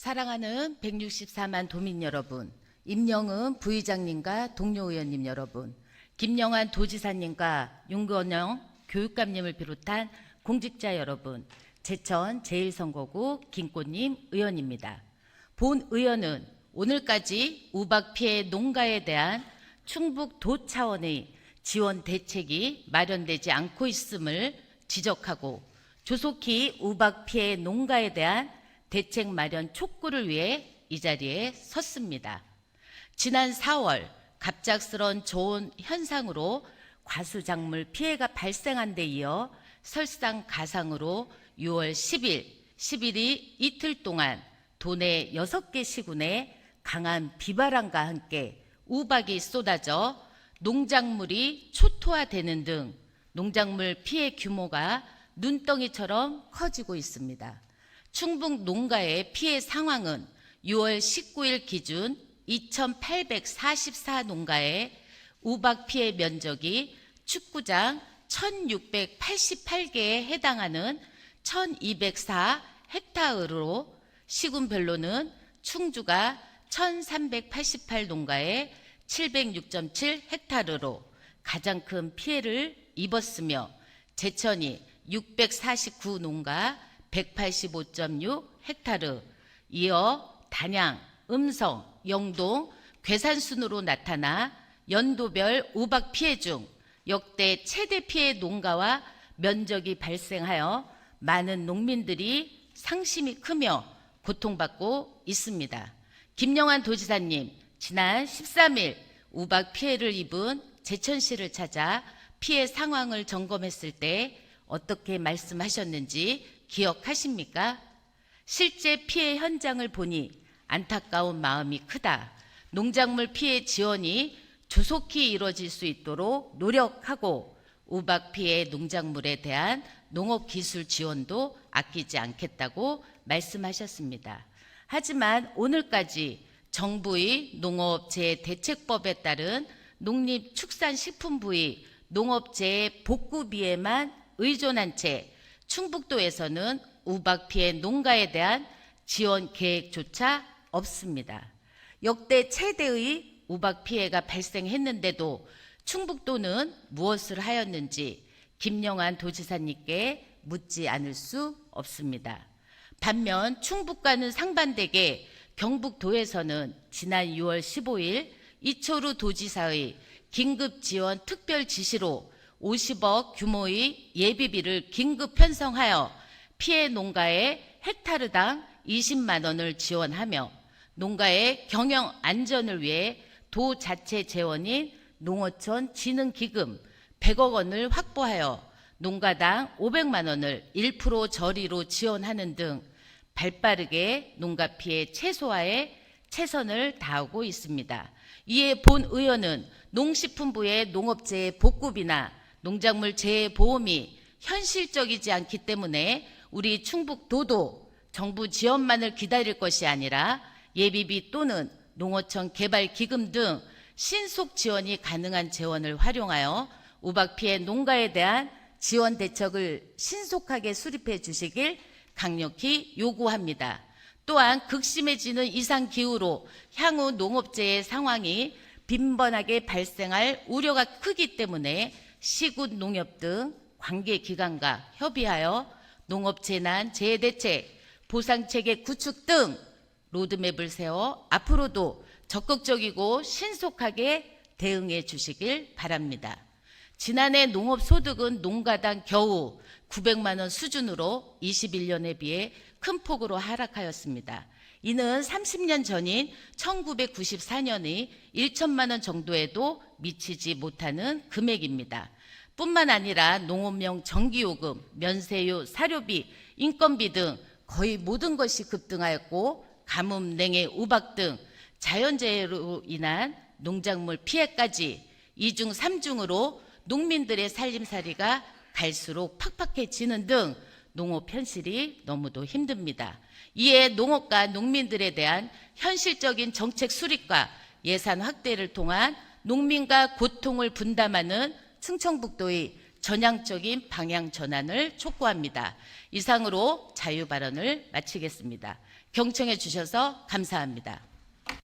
사랑하는 164만 도민 여러분, 임영은 부의장님과 동료 의원님 여러분, 김영환 도지사님과 윤건영 교육감님을 비롯한 공직자 여러분, 제천 제1선거구 김꽃님 의원입니다. 본 의원은 오늘까지 우박 피해 농가에 대한 충북도 차원의 지원 대책이 마련되지 않고 있음을 지적하고 조속히 우박 피해 농가에 대한 대책 마련 촉구를 위해 이 자리에 섰습니다. 지난 4월 갑작스런 저온 현상으로 과수작물 피해가 발생한 데 이어 설상가상으로 6월 10일, 11일 이틀 동안 도내 6개 시군에 강한 비바람과 함께 우박이 쏟아져 농작물이 초토화되는 등 농작물 피해 규모가 눈덩이처럼 커지고 있습니다. 충북 농가의 피해 상황은 6월 19일 기준 2,844 농가의 우박 피해 면적이 축구장 1,688개에 해당하는 1,204 헥타르로 시군별로는 충주가 1,388 농가에 706.7 헥타르로 가장 큰 피해를 입었으며 제천이 649 농가 185.6 헥타르, 이어 단양, 음성, 영동, 괴산 순으로 나타나 연도별 우박 피해 중 역대 최대 피해 농가와 면적이 발생하여 많은 농민들이 상심이 크며 고통받고 있습니다. 김영환 도지사님, 지난 13일 우박 피해를 입은 제천시를 찾아 피해 상황을 점검했을 때 어떻게 말씀하셨는지 기억하십니까? 실제 피해 현장을 보니 안타까운 마음이 크다. 농작물 피해 지원이 조속히 이루어질 수 있도록 노력하고 우박 피해 농작물에 대한 농업기술 지원도 아끼지 않겠다고 말씀하셨습니다. 하지만 오늘까지 정부의 농업재해대책법에 따른 농림축산식품부의 농업재해 복구비에만 의존한 채 충북도에서는 우박 피해 농가에 대한 지원 계획조차 없습니다. 역대 최대의 우박 피해가 발생했는데도 충북도는 무엇을 하였는지 김영환 도지사님께 묻지 않을 수 없습니다. 반면 충북과는 상반되게 경북도에서는 지난 6월 15일 이철우 도지사의 긴급 지원 특별 지시로 50억 규모의 예비비를 긴급 편성하여 피해 농가에 헥타르당 20만 원을 지원하며 농가의 경영 안전을 위해 도 자체 재원인 농어촌 진흥기금 100억 원을 확보하여 농가당 500만 원을 1% 저리로 지원하는 등 발빠르게 농가 피해 최소화에 최선을 다하고 있습니다. 이에 본 의원은 농식품부의 농업재해 복구비나 농작물 재해 보험이 현실적이지 않기 때문에 우리 충북도도 정부 지원만을 기다릴 것이 아니라 예비비 또는 농어촌 개발기금 등 신속 지원이 가능한 재원을 활용하여 우박 피해 농가에 대한 지원 대책을 신속하게 수립해 주시길 강력히 요구합니다. 또한 극심해지는 이상기후로 향후 농업재해 상황이 빈번하게 발생할 우려가 크기 때문에 시군 농협 등 관계기관과 협의하여 농업재난 재해대책, 보상체계 구축 등 로드맵을 세워 앞으로도 적극적이고 신속하게 대응해 주시길 바랍니다. 지난해 농업소득은 농가당 겨우 900만 원 수준으로 21년에 비해 큰 폭으로 하락하였습니다. 이는 30년 전인 1994년의 1천만 원 정도에도 미치지 못하는 금액입니다. 뿐만 아니라 농업용 전기요금, 면세유, 사료비, 인건비 등 거의 모든 것이 급등하였고 가뭄, 냉해, 우박 등 자연재해로 인한 농작물 피해까지 2중, 3중으로 농민들의 살림살이가 갈수록 팍팍해지는 등 농업 현실이 너무도 힘듭니다. 이에 농업과 농민들에 대한 현실적인 정책 수립과 예산 확대를 통한 농민과 고통을 분담하는 충청북도의 전향적인 방향 전환을 촉구합니다. 이상으로 자유발언을 마치겠습니다. 경청해 주셔서 감사합니다.